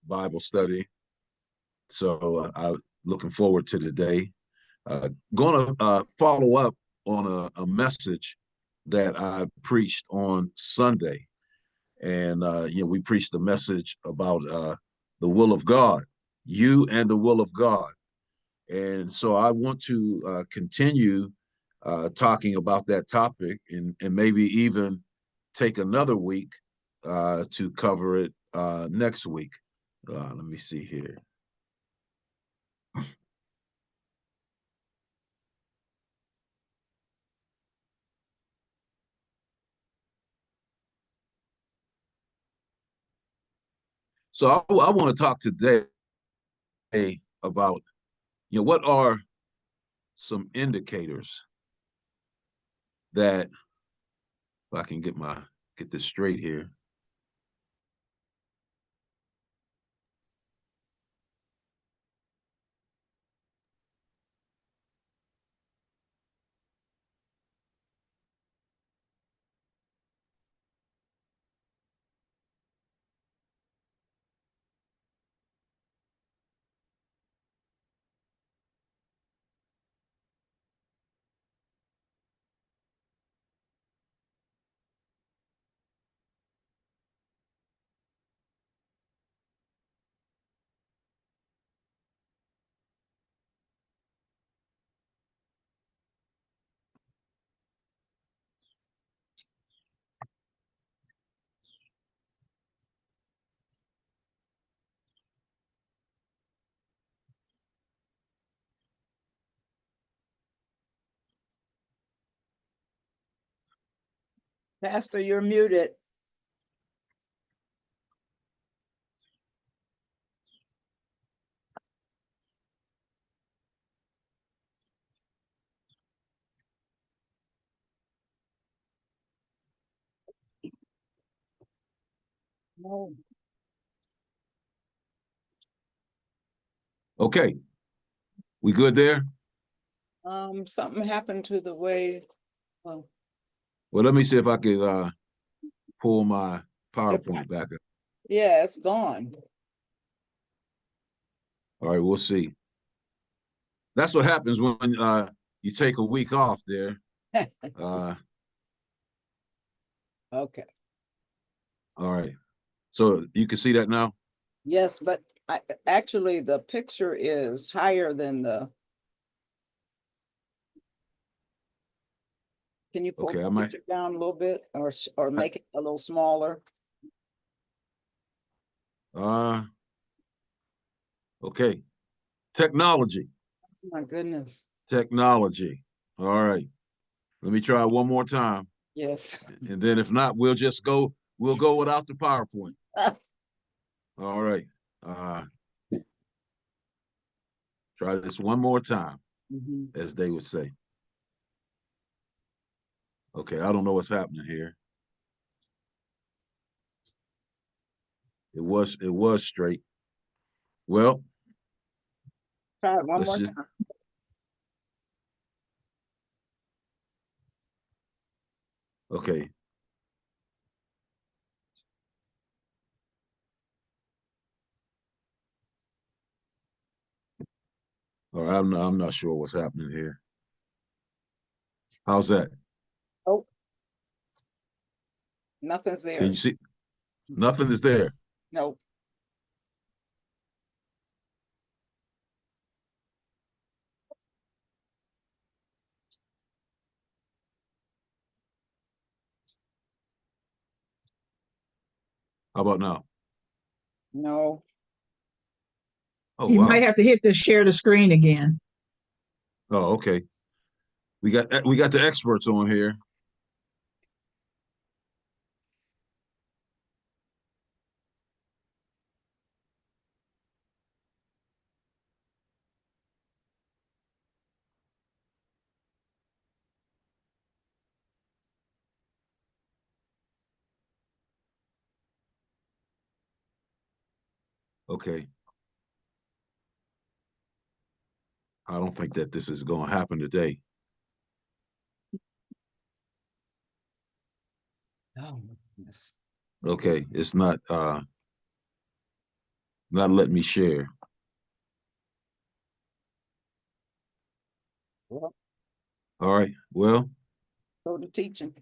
Bible study. So I'm looking forward to the day. Going to follow up on a message that I preached on Sunday. And, we preached a message about the will of God, you and the will of God. And so I want to continue talking about that topic and maybe even take another week to cover it next week. Let me see here. So I want to talk today about, what are some indicators that, if I can get this straight here. Pastor, you're muted. No. Okay, we good there? Something happened to the way. Well, let me see if I could pull my PowerPoint back up. Yeah, it's gone. All right, we'll see. That's what happens when you take a week off there. Okay. All right. So you can see that now? Yes, but actually the picture is higher than the. Can you pull the picture down a little bit or make it a little smaller? Okay. Technology. Oh my goodness. Technology. All right. Let me try one more time. Yes. And then if not, we'll go without the PowerPoint. All right. Try this one more time, as they would say. Okay, I don't know what's happening here. It was straight. Well, try it one more time. Okay. All right, I'm not sure what's happening here. How's that? Oh, nothing's there. Can you see? Nothing is there. Nope. How about now? No. Oh, you might have to hit the share the screen again. Oh, okay. We got the experts on here. Okay. I don't think that this is going to happen today. Oh, yes. Okay, it's not not letting me share. Well, All right. Well, go to teaching.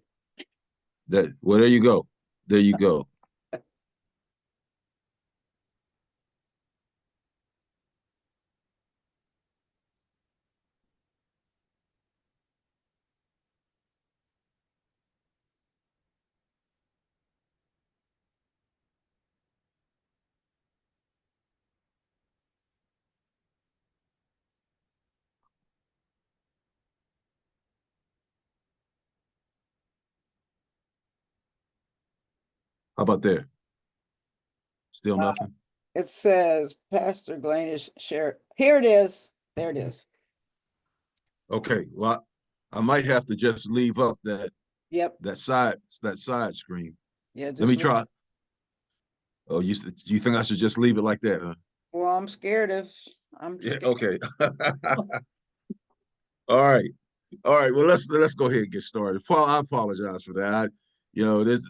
there you go. There you go. How about there? Still nothing? It says Pastor Glenn is share. Here it is. There it is. Okay. Well, I might have to just leave up Yep. that side screen. Yeah. Let me Just try. Oh, you think I should just leave it like that, huh? well, I'm scared of. I'm Yeah, scared. okay. All right. All right. Well, let's go ahead and get started. Paul, I apologize for that. This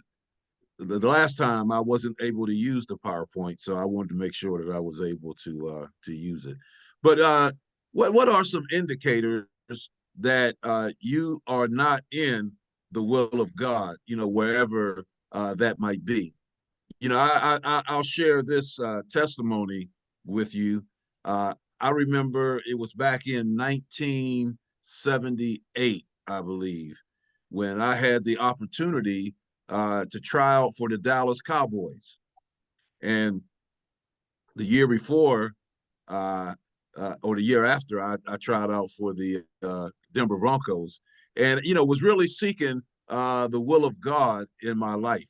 the last time I wasn't able to use the PowerPoint, so I wanted to make sure that I was able to use it. But what are some indicators that you are not in the will of God? Wherever that might be. I'll share this testimony with you. I remember it was back in 1978, I believe, when I had the opportunity to try out for the Dallas Cowboys. And the year before, or the year after, I tried out for the Denver Broncos, and was really seeking the will of God in my life.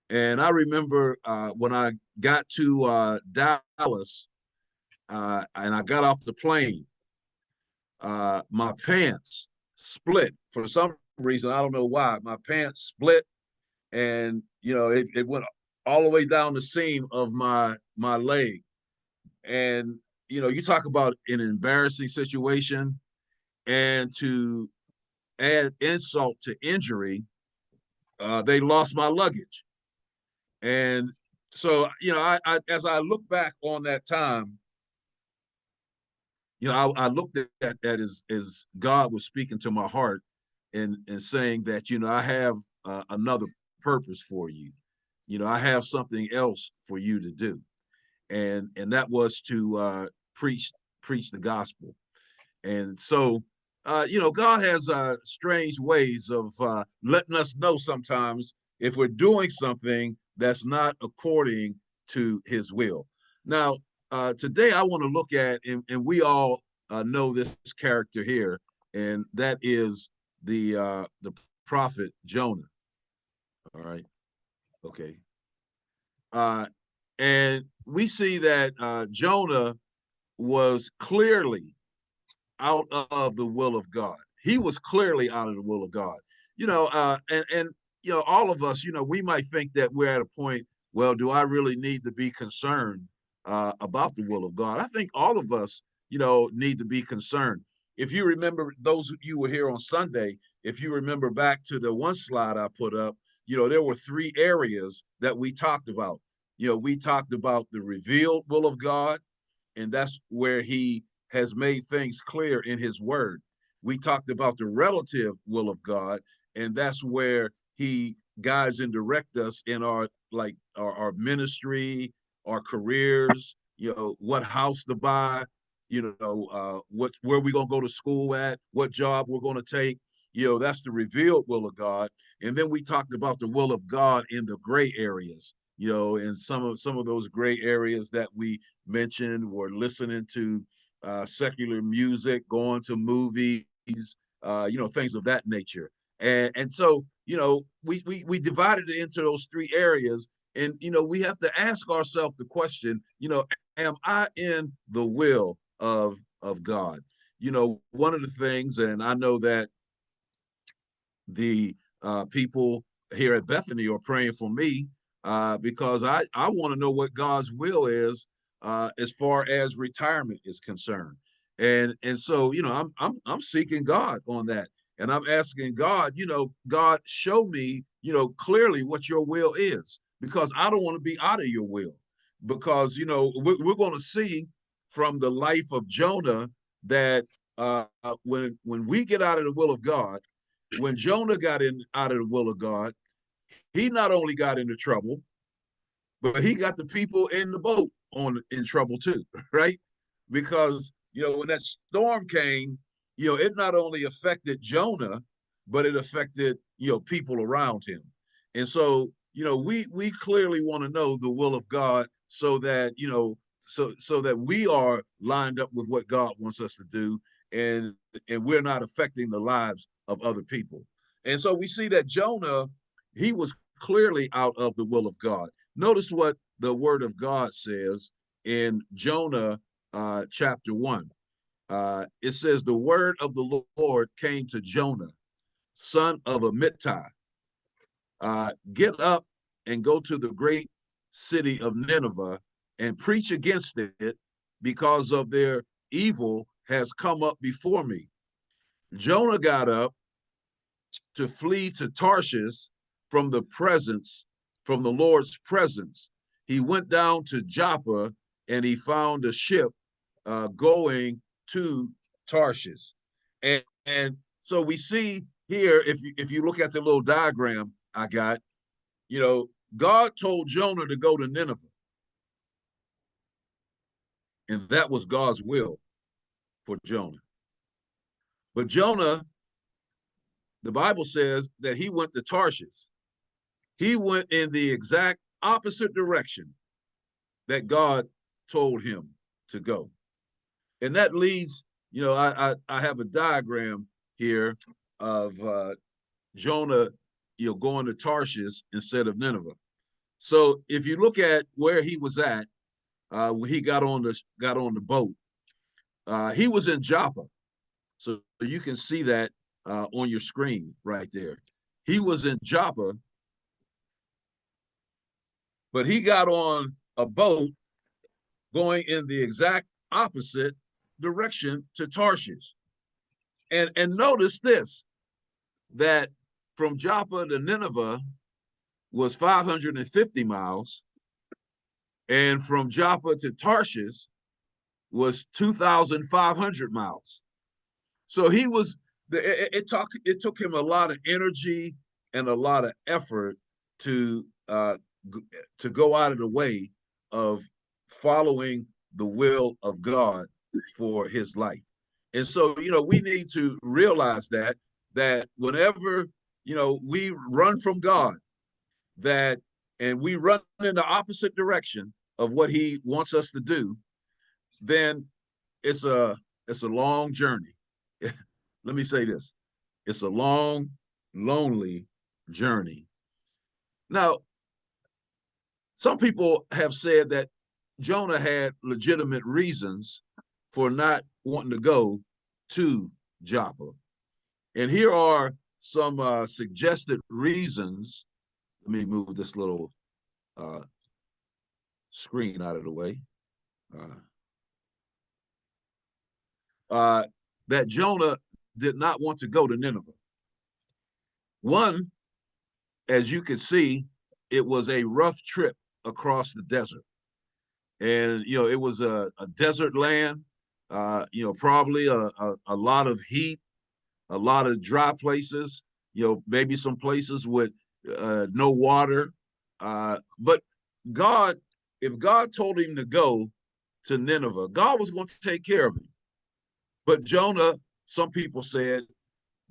And I remember when I got to Dallas and I got off the plane, my pants split for some reason. I don't know why. My pants split, and it went all the way down the seam of my leg. And you talk about an embarrassing situation, and to add insult to injury, they lost my luggage. And so, I as I look back on that time, I looked at that as God was speaking to my heart and saying that, I have another purpose for you. I have something else for you to do. And that was to preach the gospel. And so, God has strange ways of letting us know sometimes if we're doing something that's not according to his will. Now, today I want to look at, and we all know this character here, and that is the prophet Jonah. All right. Okay. And we see that Jonah was clearly out of the will of God. He was clearly out of the will of God. And all of us, we might think that we're at a point, well, do I really need to be concerned about the will of God? I think all of us, need to be concerned. If you remember, those of you who were here on Sunday, if you remember back to the one slide I put up, there were 3 areas that we talked about. We talked about the revealed will of God, and that's where he has made things clear in his word. We talked about the relative will of God, and that's where he guides and directs us in our ministry, our careers, what house to buy, where we're gonna go to school at, what job we're gonna take. That's the revealed will of God. And then we talked about the will of God in the gray areas, and some of those gray areas that we mentioned were listening to secular music, going to movies, things of that nature. And so, we divided it into those 3 areas. And, we have to ask ourselves the question, am I in the will of God? One of the things, and I know that the people here at Bethany are praying for me because I want to know what God's will is as far as retirement is concerned. And so, I'm seeking God on that. And I'm asking God, God, show me, clearly what your will is, because I don't want to be out of your will. because, you know, we're going to see from the life of Jonah that when we get out of the will of God, when Jonah got out of the will of God, he not only got into trouble, but he got the people in the boat in trouble too, right? Because, you know, when that storm came, you know, it not only affected Jonah, but it affected, you know, people around him. And so, you know, we clearly want to know the will of God, so that, you know, so that we are lined up with what God wants us to do, and we're not affecting the lives of other people. And so we see that Jonah, he was clearly out of the will of God. Notice what the word of God says in Jonah chapter 1. It says, the word of the Lord came to Jonah, son of Amittai. Get up and go to the great city of Nineveh and preach against it, because of their evil has come up before me. Jonah got up to flee to Tarshish from the Lord's presence. He went down to Joppa, and he found a ship going to Tarshish. And so we see here, if you look at the little diagram I got, you know, God told Jonah to go to Nineveh, and that was God's will for Jonah. But Jonah, the Bible says that he went to Tarshish. He went in the exact opposite direction that God told him to go. And that leads, you know, I have a diagram here of Jonah, you know, going to Tarshish instead of Nineveh. So if you look at where he was at when he got on the boat, he was in Joppa. So you can see that on your screen right there. He was in Joppa, but he got on a boat going in the exact opposite direction to Tarshish. And notice this, that from Joppa to Nineveh was 550 miles, and from Joppa to Tarshish was 2,500 miles. So he was, it took him a lot of energy and a lot of effort to go out of the way of following the will of God for his life. And so, you know, we need to realize that whenever, you know, we run from God, and we run in the opposite direction of what he wants us to do, then it's a long journey. Let me say this. It's a long, lonely journey. Now, some people have said that Jonah had legitimate reasons for not wanting to go to Joppa. And here are some suggested reasons. Let me move this little screen out of the way. That Jonah did not want to go to Nineveh. One, as you can see, it was a rough trip across the desert. And, you know, it was a desert land, you know, probably a lot of heat, a lot of dry places, you know, maybe some places with no water. But God, if God told him to go to Nineveh, God was going to take care of him. But Jonah, some people said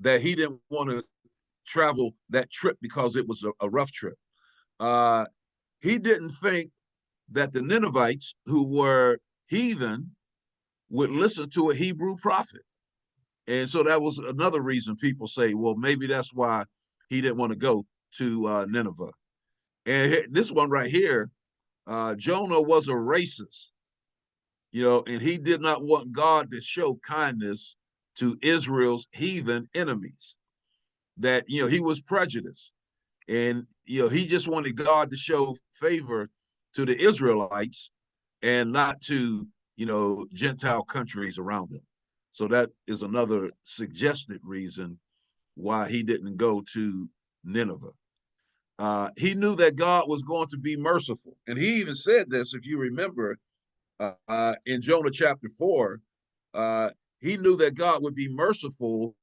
that he didn't want to travel that trip because it was a rough trip. He didn't think that the Ninevites, who were heathen, would listen to a Hebrew prophet. And so that was another reason people say, well, maybe that's why he didn't want to go to Nineveh. And this one right here, Jonah was a racist, you know, and he did not want God to show kindness to Israel's heathen enemies. That, you know, he was prejudiced, and, you know, he just wanted God to show favor to the Israelites and not to, you know, Gentile countries around them. So that is another suggested reason why he didn't go to Nineveh. he knew that God was going to be merciful. And he even said this, if you remember, in Jonah chapter 4, he knew that God would be merciful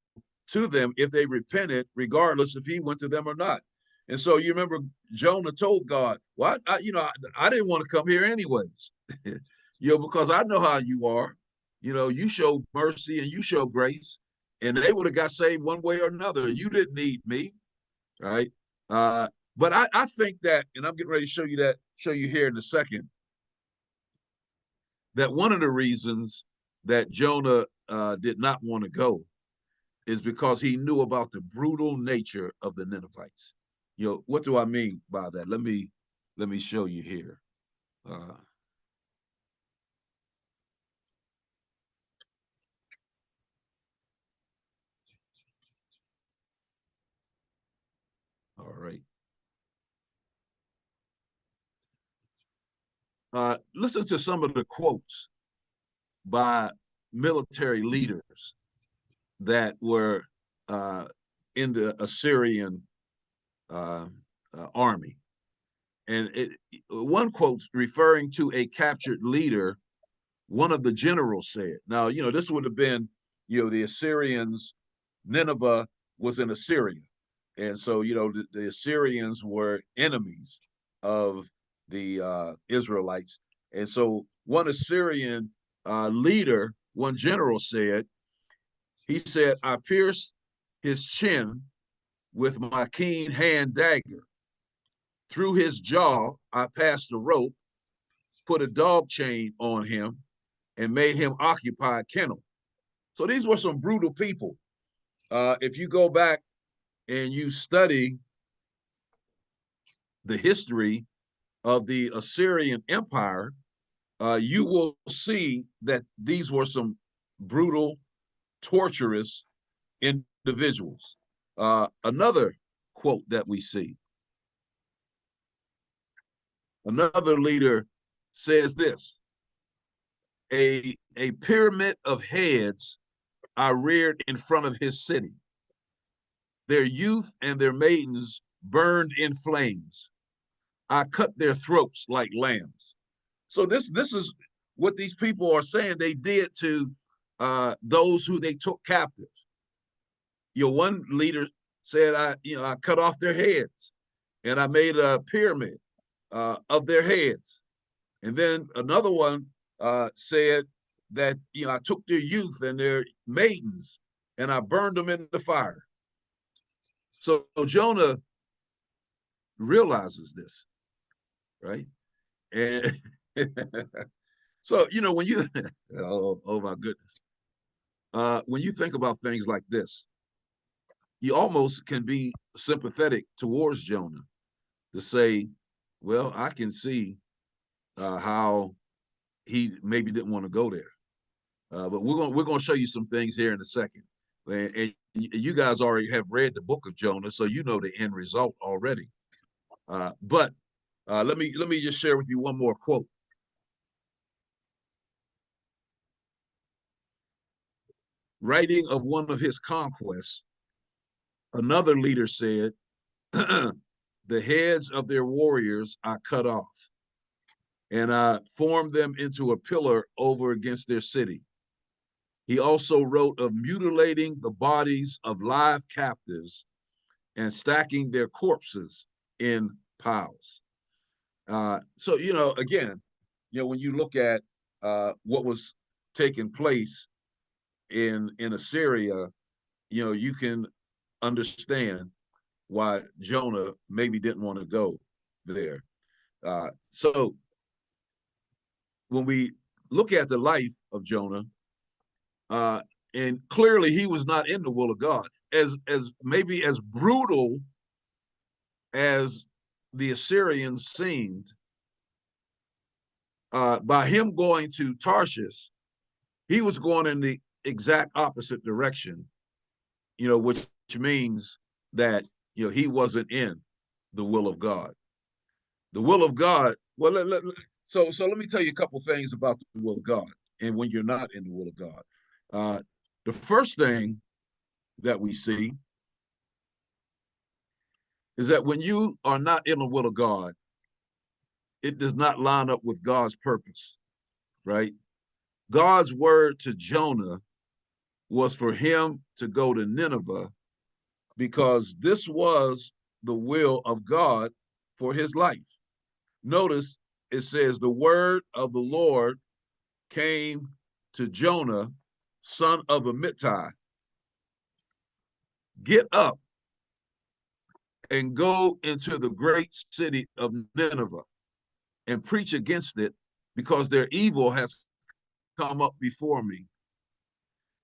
to them if they repented, regardless if he went to them or not. And so you remember Jonah told God, well, I didn't want to come here anyways, because I know how you are. You show mercy and you show grace, and they would have got saved one way or another. You didn't need me, right? But I think that, and I'm getting ready to show you here in a second, that one of the reasons that Jonah did not want to go is because he knew about the brutal nature of the Ninevites. What do I mean by that? Let me show you here. All right. Listen to some of the quotes by military leaders that were in the Assyrian army. And one quote referring to a captured leader, one of the generals said, now, this would have been, the Assyrians, Nineveh was in Assyria. And so, the Assyrians were enemies of the Israelites. And so one Assyrian leader, one general said, he said, I pierced his chin with my keen hand dagger. Through his jaw, I passed a rope, put a dog chain on him, and made him occupy a kennel. So these were some brutal people. If you go back and you study the history of the Assyrian Empire, you will see that these were some brutal, torturous individuals. Another quote that we see, another leader says this, a pyramid of heads I reared in front of his city. Their youth and their maidens burned in flames. I cut their throats like lambs. So this is what these people are saying they did to those who they took captive. One leader said, I cut off their heads and I made a pyramid of their heads. And then another one said that, I took their youth and their maidens and I burned them in the fire. So Jonah realizes this, right? And so, when you, oh my goodness. When you think about things like this, you almost can be sympathetic towards Jonah to say, well, I can see how he maybe didn't want to go there. But we're going to show you some things here in a second. And you guys already have read the book of Jonah, so you know the end result already. But let me just share with you one more quote. Writing of one of his conquests, another leader said, the heads of their warriors I cut off, and I formed them into a pillar over against their city. He also wrote of mutilating the bodies of live captives and stacking their corpses in piles. So, again, when you look at what was taking place in Assyria, you can understand why Jonah maybe didn't want to go there. So when we look at the life of Jonah, and clearly he was not in the will of God, as maybe as brutal as the Assyrians seemed, by him going to Tarshish, he was going in the exact opposite direction, which means that, he wasn't in the will of God. The will of God, well, so let me tell you a couple things about the will of God and when you're not in the will of God. The first thing that we see is that when you are not in the will of God, it does not line up with God's purpose, right? God's word to Jonah was for him to go to Nineveh because this was the will of God for his life. Notice it says the word of the Lord came to Jonah, son of Amittai. Get up and go into the great city of Nineveh and preach against it because their evil has come up before me.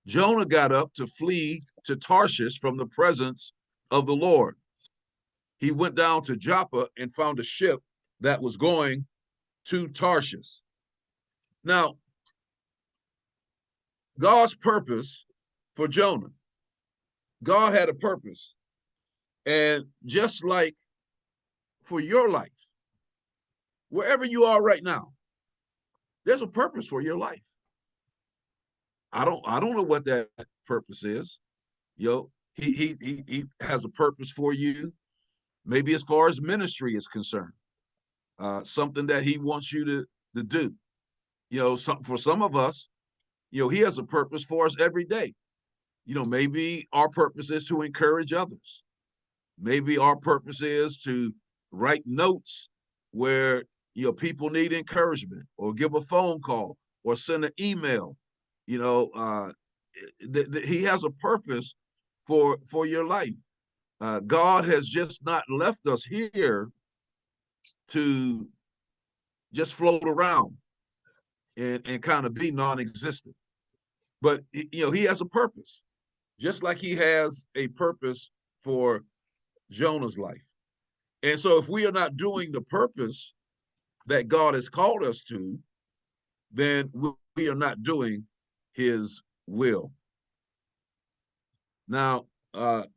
Jonah got up to flee to Tarshish from the presence of the Lord. He went down to Joppa and found a ship that was going to Tarshish. Now, God's purpose for Jonah, God had a purpose. And just like for your life, wherever you are right now, there's a purpose for your life. I don't know what that purpose is. He has a purpose for you, maybe as far as ministry is concerned, something that he wants you to do. For some of us, he has a purpose for us every day. Maybe our purpose is to encourage others. Maybe our purpose is to write notes where people need encouragement, or give a phone call, or send an email. He has a purpose for your life. God has just not left us here to just float around and kind of be non-existent. But he has a purpose, just like he has a purpose for Jonah's life. And so if we are not doing the purpose that God has called us to, then we are not doing his will. Now, the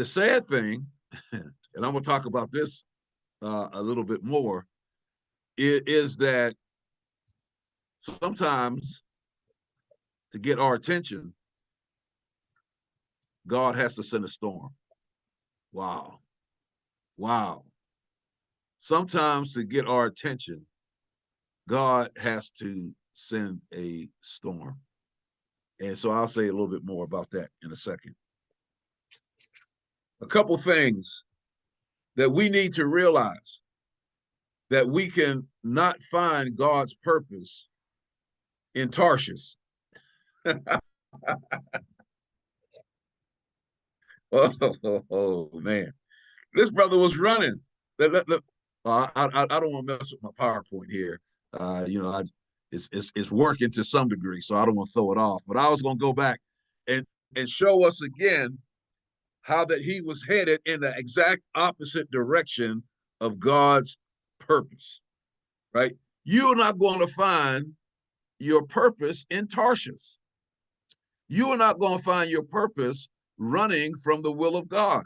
sad thing, and I'm going to talk about this a little bit more, is that sometimes to get our attention, God has to send a storm. Wow. Sometimes to get our attention, God has to send a storm. And so I'll say a little bit more about that in a second. A couple things that we need to realize, that we can not find God's purpose in Tarshish. Oh, man. This brother was running. I don't want to mess with my PowerPoint here. It's working to some degree, so I don't want to throw it off. But I was going to go back and show us again how that he was headed in the exact opposite direction of God's purpose, right? You're not going to find your purpose in Tarshish. You are not going to find your purpose running from the will of God.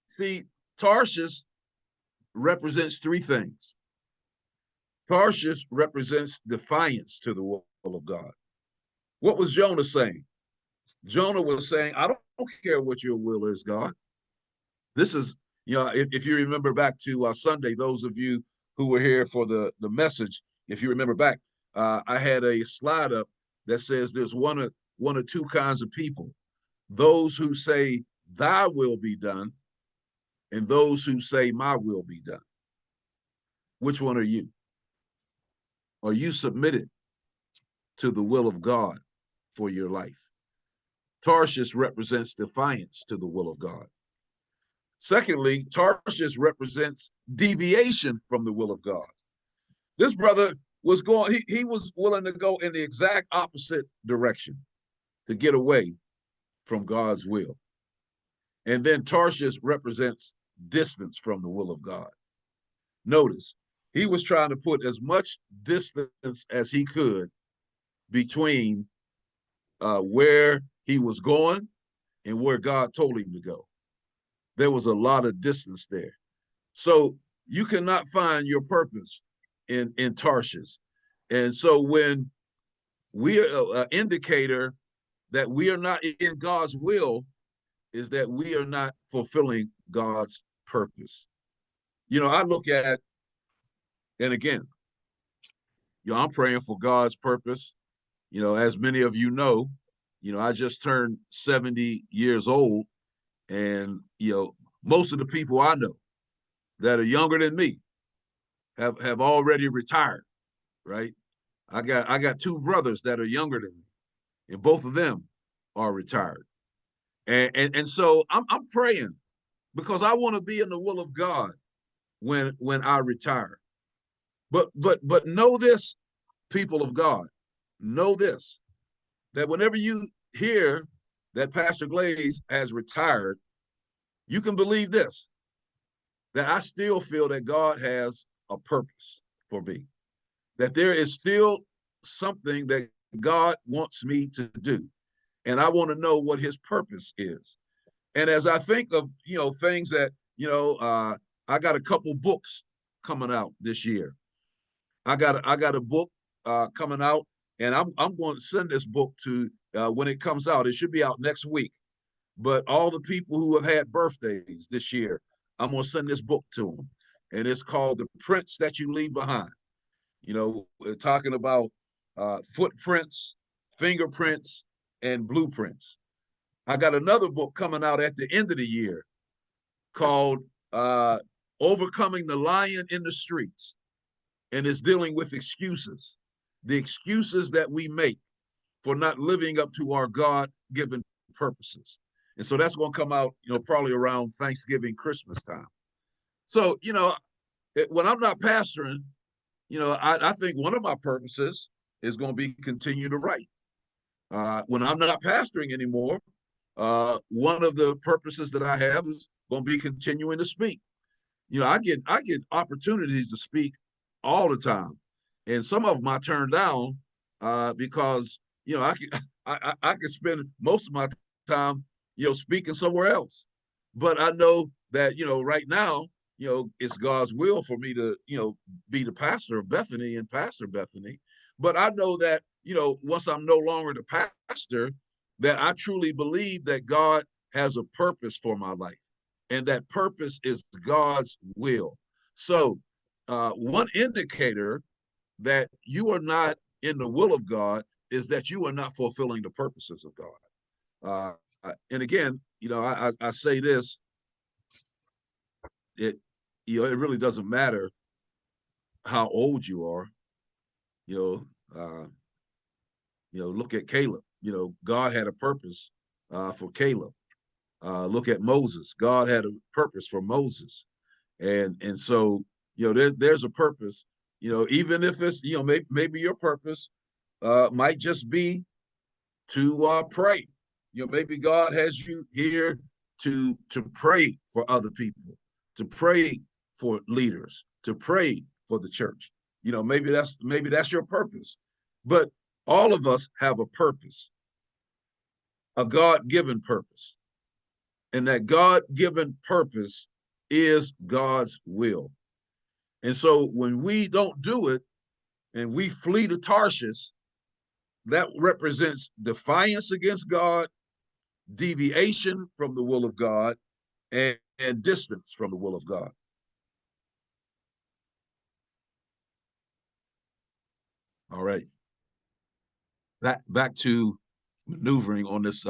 See, Tarshish represents three things. Tarshish represents defiance to the will of God. What was Jonah saying? Jonah was saying, I don't care what your will is, God. This is, if you remember back to Sunday, those of you who were here for the message, if you remember back, I had a slide up that says there's one or two kinds of people. Those who say, thy will be done, and those who say, my will be done. Which one are you? Are you submitted to the will of God for your life? Tarshish represents defiance to the will of God. Secondly, Tarshish represents deviation from the will of God. This brother was going, he was willing to go in the exact opposite direction to get away from God's will. And then Tarshish represents distance from the will of God. Notice, he was trying to put as much distance as he could between where he was going and where God told him to go. There was a lot of distance there. So you cannot find your purpose in Tarshish. And so when we are an indicator that we are not in God's will, is that we are not fulfilling God's purpose. You know, I look at, and again, you know, I'm praying for God's purpose. You know, as many of you know, I just turned 70 years old, and, you know, most of the people I know that are younger than me have already retired, right? I got two brothers that are younger than me, and both of them are retired. And so I'm praying because I want to be in the will of God when I retire. But know this, people of God, know this, that whenever you hear that Pastor Glaze has retired, you can believe this, that I still feel that God has a purpose for me, that there is still something that God wants me to do. And I want to know what his purpose is. And as I think of, you know, things that, you know, I got a couple books coming out this year. I got a book coming out, and I'm going to send this book to when it comes out. It should be out next week. But all the people who have had birthdays this year, I'm going to send this book to them, and it's called "The Prints That You Leave Behind." You know, we're talking about footprints, fingerprints, and blueprints. I got another book coming out at the end of the year called Overcoming the Lion in the Streets. And it's dealing with excuses, the excuses that we make for not living up to our God-given purposes. And so that's going to come out, you know, probably around Thanksgiving, Christmas time. So, you know, when I'm not pastoring, you know, I think one of my purposes is going to be continue to write. When I'm not pastoring anymore, one of the purposes that I have is going to be continuing to speak. You know, I get opportunities to speak all the time, and some of them I turn down because, you know, I could spend most of my time, you know, speaking somewhere else. But I know that, you know, right now, you know, it's God's will for me to, you know, be the pastor of Bethany and pastor Bethany. But I know that, you know, once I'm no longer the pastor, that I truly believe that God has a purpose for my life, and that purpose is God's will. So one indicator that you are not in the will of God is that you are not fulfilling the purposes of God. And again, you know, I say this, it really doesn't matter how old you are. Look at Caleb. You know, God had a purpose for Caleb. Look at Moses. God had a purpose for Moses, and so, you know, there's a purpose. You know, even if it's, you know, maybe your purpose might just be to pray. You know, maybe God has you here to pray for other people, to pray for leaders, to pray for the church. You know, maybe that's your purpose. But all of us have a purpose, a God-given purpose. And that God-given purpose is God's will. And so when we don't do it and we flee to Tarshish, that represents defiance against God, deviation from the will of God, and distance from the will of God. All right. Back to maneuvering on this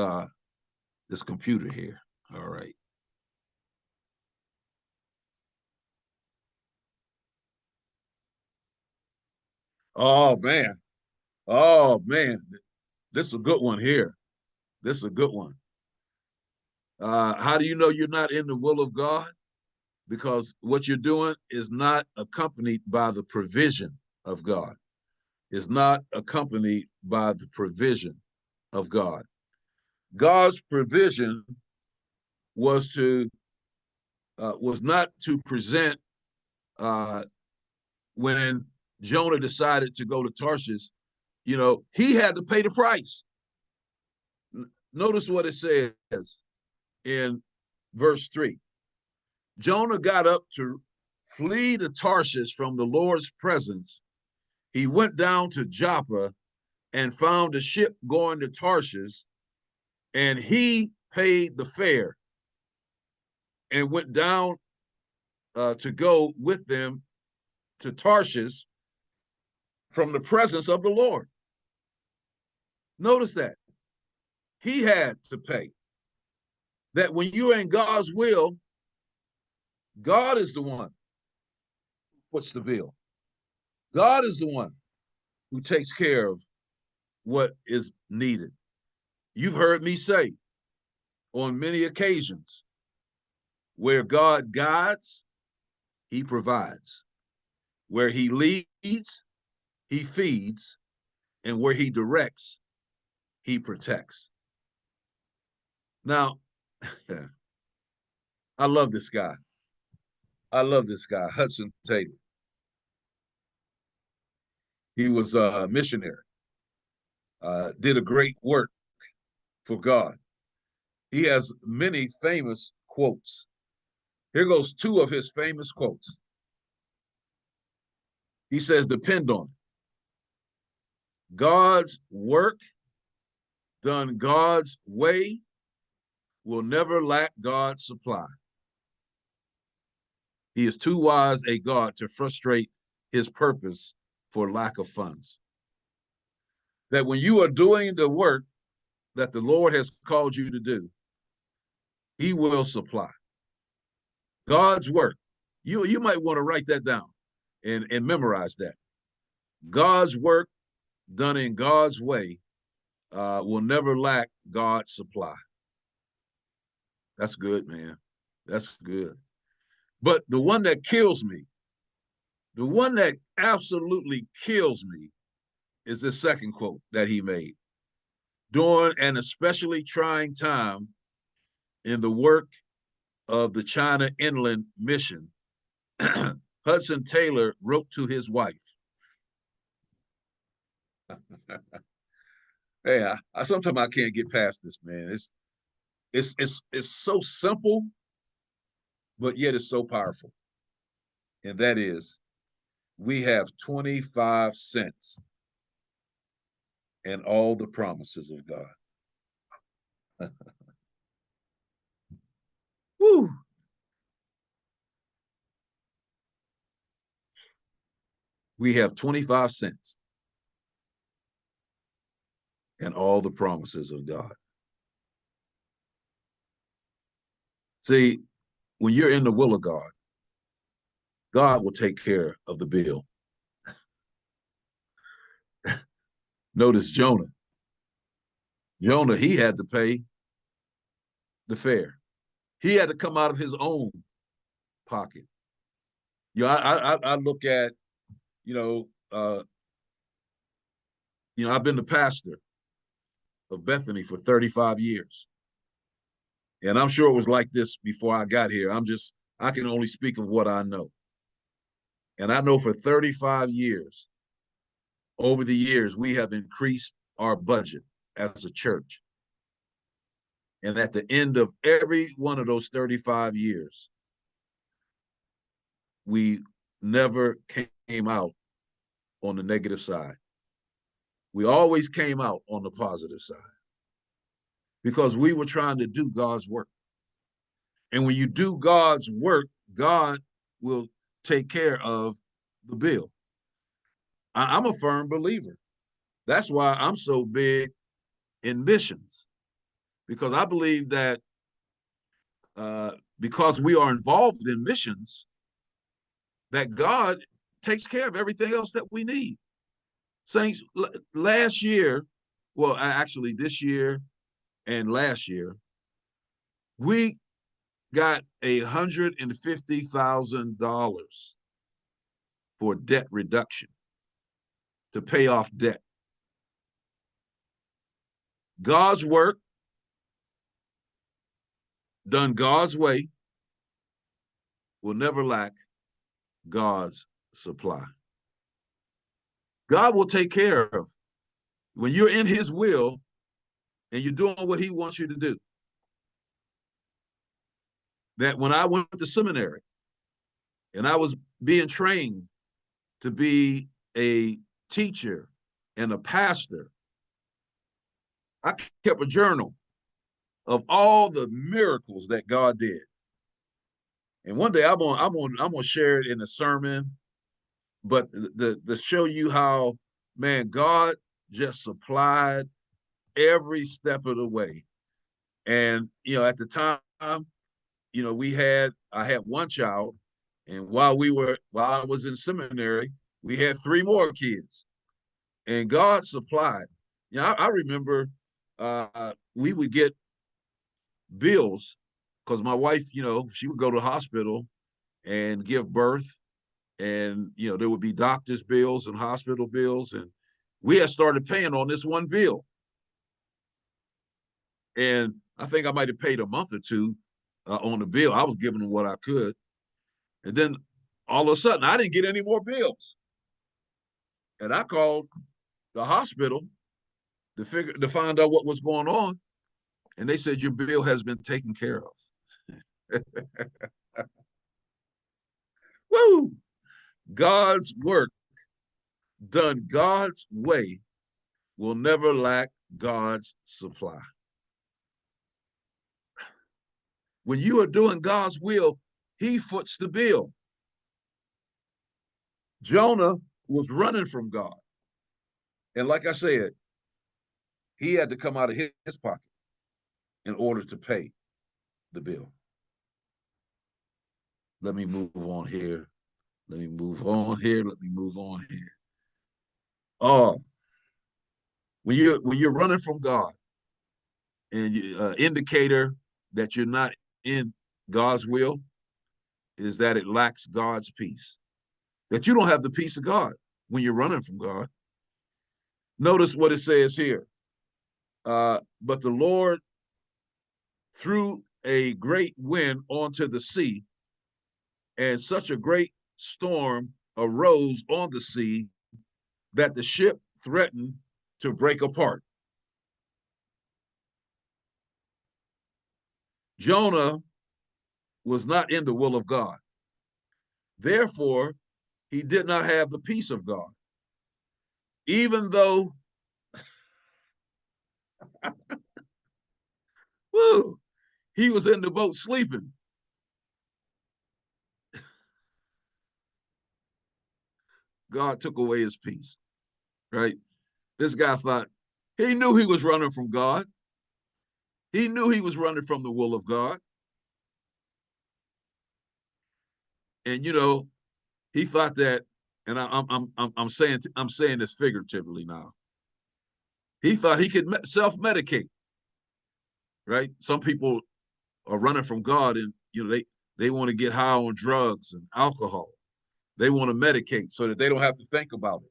this computer here. All right. Oh man. Oh man. This is a good one here. This is a good one. How do you know you're not in the will of God? Because what you're doing is not accompanied by the provision of God. It's not accompanied by the provision of God. God's provision was not to present when Jonah decided to go to Tarshish. You know, he had to pay the price. Notice what it says in verse 3. Jonah got up to flee to Tarshish from the Lord's presence. He went down to Joppa and found a ship going to Tarshish, and he paid the fare and went down to go with them to Tarshish from the presence of the Lord. Notice that. He had to pay. That when you're in God's will, God is the one who puts the bill. God is the one who takes care of what is needed. You've heard me say on many occasions, where God guides, he provides. Where he leads, he feeds. And where he directs, he protects. Now, I love this guy. I love this guy, Hudson Taylor. He was a missionary, did a great work for God. He has many famous quotes. Here goes two of his famous quotes. He says, depend on it. God's work done God's way will never lack God's supply. He is too wise a God to frustrate his purpose for lack of funds. That when you are doing the work that the Lord has called you to do, he will supply. God's work. You might want to write that down and memorize that. God's work done in God's way will never lack God's supply. That's good, man. That's good. But the one that kills me, the one that absolutely kills me, is this second quote that he made. During an especially trying time in the work of the China Inland Mission, Hudson Taylor wrote to his wife. Hey, sometimes I can't get past this, man. It's so simple, but yet it's so powerful. And that is, we have 25 cents and all the promises of God. Woo. We have 25 cents and all the promises of God. See, when you're in the will of God, God will take care of the bill. Notice Jonah. Jonah, he had to pay the fare. He had to come out of his own pocket. I look at, I've been the pastor of Bethany for 35 years. And I'm sure it was like this before I got here. I can only speak of what I know. And I know for 35 years, over the years, we have increased our budget as a church. And at the end of every one of those 35 years, we never came out on the negative side. We always came out on the positive side because we were trying to do God's work. And when you do God's work, God will take care of the bill. I'm a firm believer. That's why I'm so big in missions, because I believe that because we are involved in missions, that God takes care of everything else that we need. Saints, last year, well, actually this year and last year, we got $150,000 for debt reduction to pay off debt. God's work done God's way will never lack God's supply. God will take care of when you're in his will and you're doing what he wants you to do. That when I went to seminary and I was being trained to be a teacher and a pastor, I kept a journal of all the miracles that God did. And one day I'm gonna share it in a sermon, but to show you how, man, God just supplied every step of the way. And at the time, I had one child, and while I was in seminary, we had three more kids, and God supplied. I remember we would get bills because my wife, she would go to the hospital and give birth, and there would be doctor's bills and hospital bills, and we had started paying on this one bill, and I think I might have paid a month or two on the bill. I was giving them what I could, and then all of a sudden I didn't get any more bills, and I called the hospital to find out what was going on, and they said your bill has been taken care of. Woo! God's work done God's way will never lack God's supply. When you are doing God's will, he foots the bill. Jonah was running from God. And like I said, he had to come out of his pocket in order to pay the bill. Let me move on here. Let me move on here. Oh, when you're running from God, and indicator that you're not in God's will is that it lacks God's peace. That you don't have the peace of God when you're running from God. Notice what it says here. But the Lord threw a great wind onto the sea, and such a great storm arose on the sea that the ship threatened to break apart. Jonah was not in the will of God. Therefore, he did not have the peace of God. Even though woo, he was in the boat sleeping. God took away his peace, right? This guy thought, he knew he was running from God. He knew he was running from the will of God. And he thought that, and I'm saying this figuratively now. He thought he could self-medicate, right? Some people are running from God, and they want to get high on drugs and alcohol. They want to medicate so that they don't have to think about it.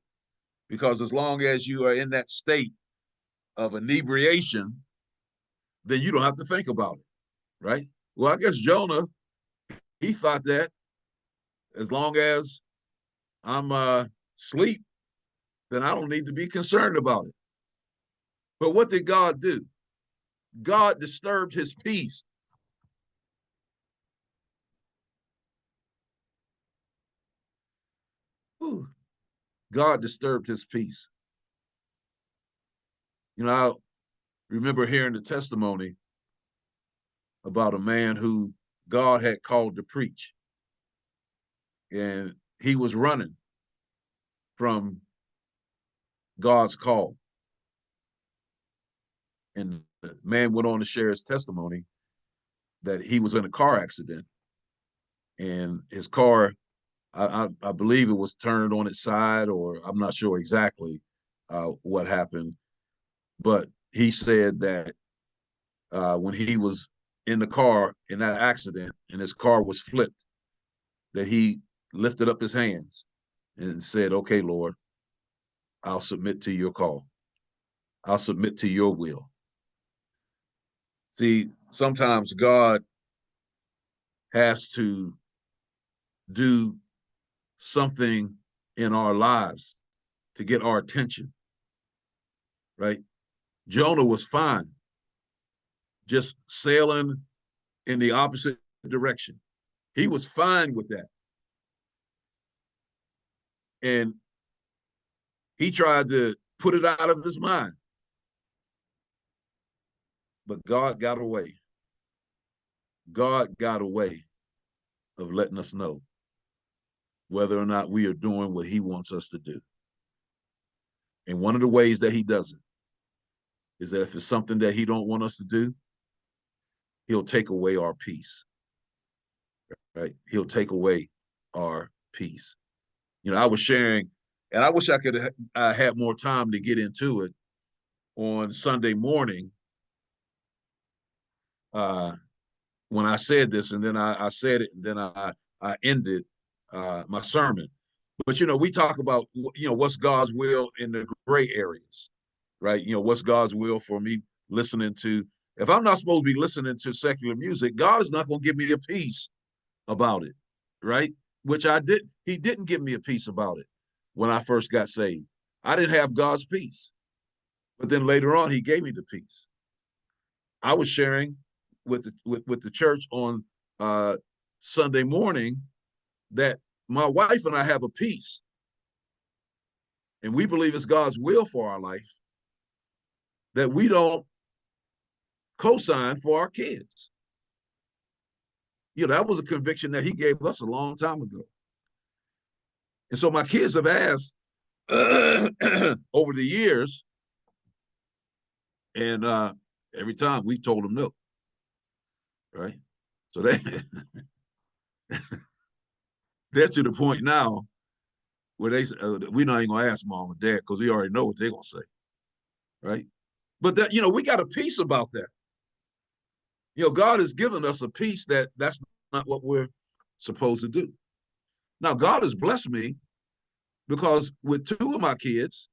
Because as long as you are in that state of inebriation, then you don't have to think about it, right? Well, I guess Jonah, he thought that as long as I'm asleep, then I don't need to be concerned about it. But what did God do? God disturbed his peace. Whew. God disturbed his peace. I remember hearing the testimony about a man who God had called to preach. And he was running from God's call. And the man went on to share his testimony that he was in a car accident, and his car, I believe it was turned on its side, or I'm not sure exactly what happened. But he said that when he was in the car in that accident and his car was flipped, that he lifted up his hands and said, okay, Lord, I'll submit to your call. I'll submit to your will. See, sometimes God has to do something in our lives to get our attention, right? Jonah was fine just sailing in the opposite direction. He was fine with that. And he tried to put it out of his mind. But God got a way. God got a way of letting us know whether or not we are doing what he wants us to do. And one of the ways that he does it is that if it's something that he don't want us to do, he'll take away our peace, right? He'll take away our peace. You know, I was sharing, and I wish I could have had more time to get into it on Sunday morning when I said this, and then I said it, and then I ended my sermon. But, you know, we talk about, you know, what's God's will in the gray areas, right? You know, what's God's will for me listening to, if I'm not supposed to be listening to secular music, God is not going to give me a peace about it, right? Which I didn't. He didn't give me a peace about it when I first got saved. I didn't have God's peace. But then later on, he gave me the peace. I was sharing with the church on Sunday morning that my wife and I have a peace, and we believe it's God's will for our life, that we don't co-sign for our kids. You know, that was a conviction that he gave us a long time ago. And so my kids have asked over the years, and every time we told them no, right? So they're to the point now where we're not even gonna ask mom and dad because we already know what they're gonna say, right? But that, you know, we got a peace about that. You know, God has given us a peace that's not what we're supposed to do. Now, God has blessed me because with two of my kids,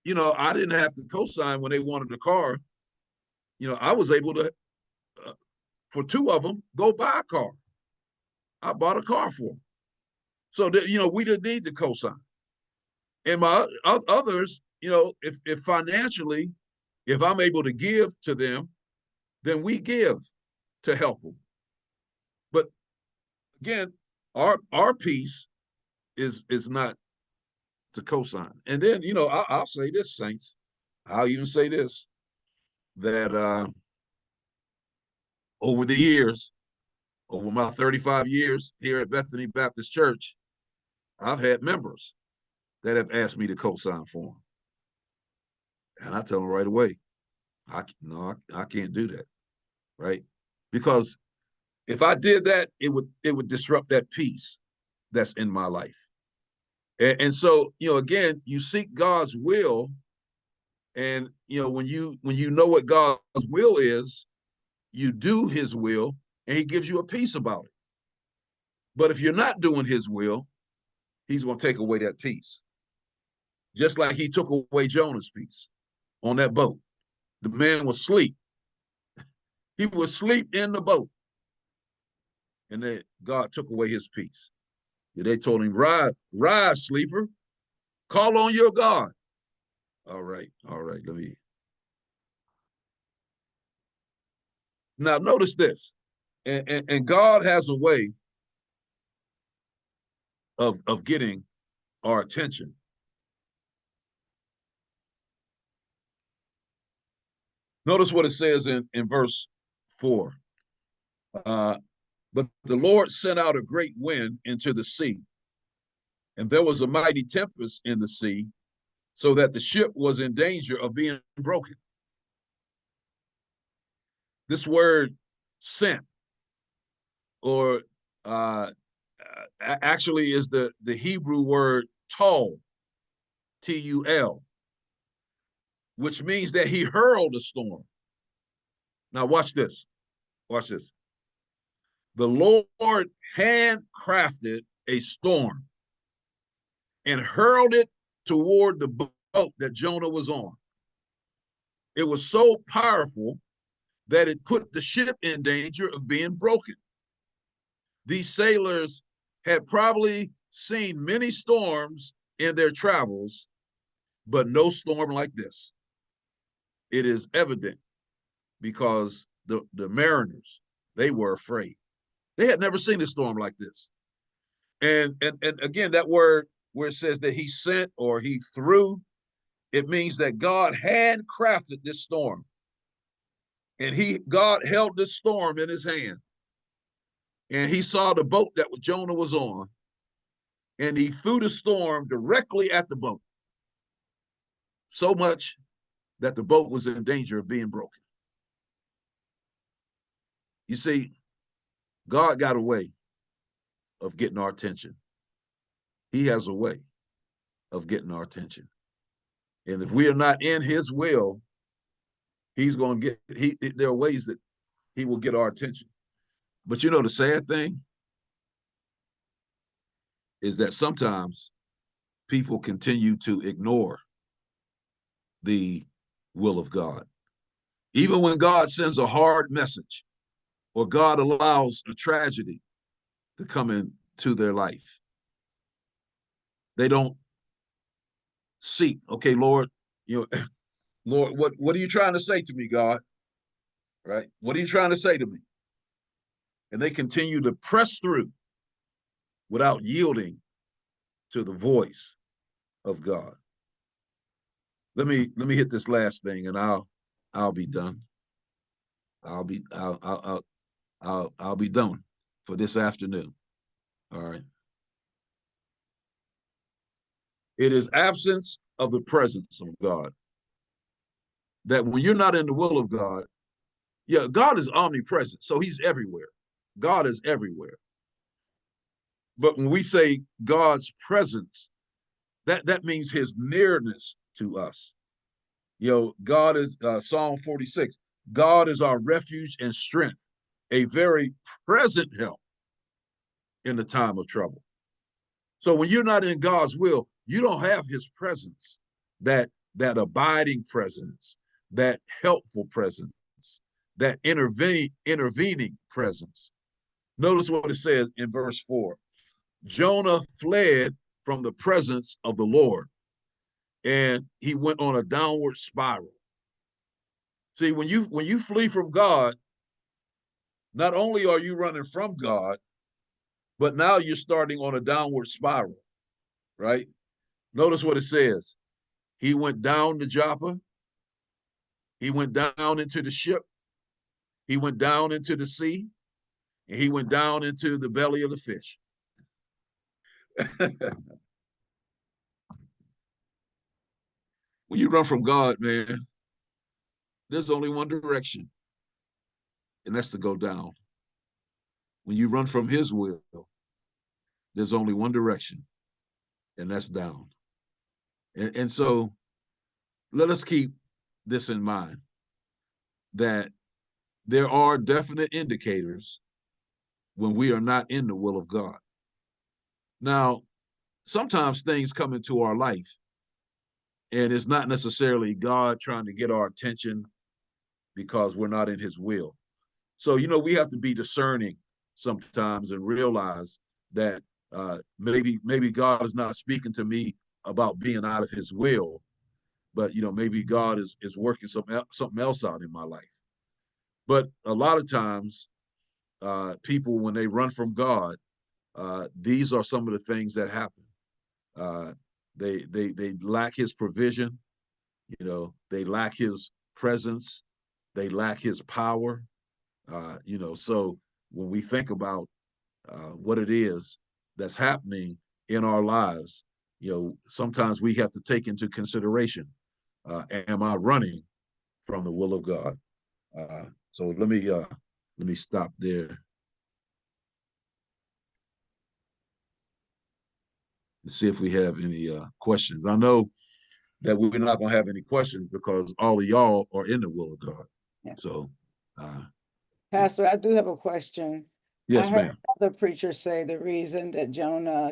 you know, I didn't have to co-sign when they wanted a car. You know, I was able to, for two of them, go buy a car. I bought a car for them. So that, you know, we didn't need to co-sign. And my others, you know, if financially, if I'm able to give to them, then we give to help them. But again, our peace is not to co-sign. And then, you know, I'll say this, saints. I'll even say this, that over the years, over my 35 years here at Bethany Baptist Church, I've had members that have asked me to co-sign for them. And I tell them right away, I can't do that, right? Because if I did that, it would disrupt that peace that's in my life. And so, you know, again, you seek God's will, and you know, when you know what God's will is, you do his will, and he gives you a peace about it. But if you're not doing his will, he's going to take away that peace. Just like he took away Jonah's peace on that boat. The man was asleep. He was asleep in the boat. And then God took away his peace. They told him, rise, sleeper. Call on your God. All right. Let me. Now, notice this. And God has a way of getting our attention. Notice what it says in verse 4. But the Lord sent out a great wind into the sea, and there was a mighty tempest in the sea, so that the ship was in danger of being broken. This word sent, or actually is the Hebrew word tul, T-U-L, which means that he hurled a storm. Now watch this. Watch this. The Lord handcrafted a storm and hurled it toward the boat that Jonah was on. It was so powerful that it put the ship in danger of being broken. These sailors had probably seen many storms in their travels, but no storm like this. It is evident because the mariners, they were afraid. They had never seen a storm like this. And again, that word where it says that he sent or he threw, it means that God handcrafted this storm. And God held this storm in his hand. And he saw the boat that Jonah was on. And he threw the storm directly at the boat. So much that the boat was in danger of being broken. You see, God got a way of getting our attention. He has a way of getting our attention. And if we are not in his will, he's going to get, there are ways that he will get our attention. But you know, the sad thing is that sometimes people continue to ignore the will of God. Even when God sends a hard message or God allows a tragedy to come into their life, they don't seek, okay, Lord, Lord, what are you trying to say to me, God? Right? What are you trying to say to me? And they continue to press through without yielding to the voice of God. Let me hit this last thing, and I'll be done. I'll be done for this afternoon. All right. It is absence of the presence of God. That when you're not in the will of God, yeah, God is omnipresent, so he's everywhere. God is everywhere. But when we say God's presence, that means his nearness to us. God is, Psalm 46, God is our refuge and strength, a very present help in the time of trouble. So when you're not in God's will, you don't have his presence, that abiding presence, that helpful presence, that intervening presence. Notice what it says in verse 4. Jonah fled from the presence of the Lord, and he went on a downward spiral. See, when you flee from God, not only are you running from God, but now you're starting on a downward spiral, right? Notice what it says. He went down to Joppa. He went down into the ship. He went down into the sea. And he went down into the belly of the fish. When you run from God, man, there's only one direction, and that's to go down. When you run from his will, there's only one direction, and that's down. And so let us keep this in mind, that there are definite indicators when we are not in the will of God. Now, sometimes things come into our life, and it's not necessarily God trying to get our attention because we're not in his will. So, we have to be discerning sometimes and realize that maybe God is not speaking to me about being out of his will, but maybe God is working something else out in my life. But a lot of times, people, when they run from God, these are some of the things that happen. They lack his provision, they lack his presence, they lack his power. So when we think about what it is that's happening in our lives, sometimes we have to take into consideration, am I running from the will of God? So let me stop there. Let's see if we have any questions. I know that we're not going to have any questions because all of y'all are in the will of God. Yeah. So, Pastor, I do have a question. Yes, I heard ma'am. another preacher say the reason that Jonah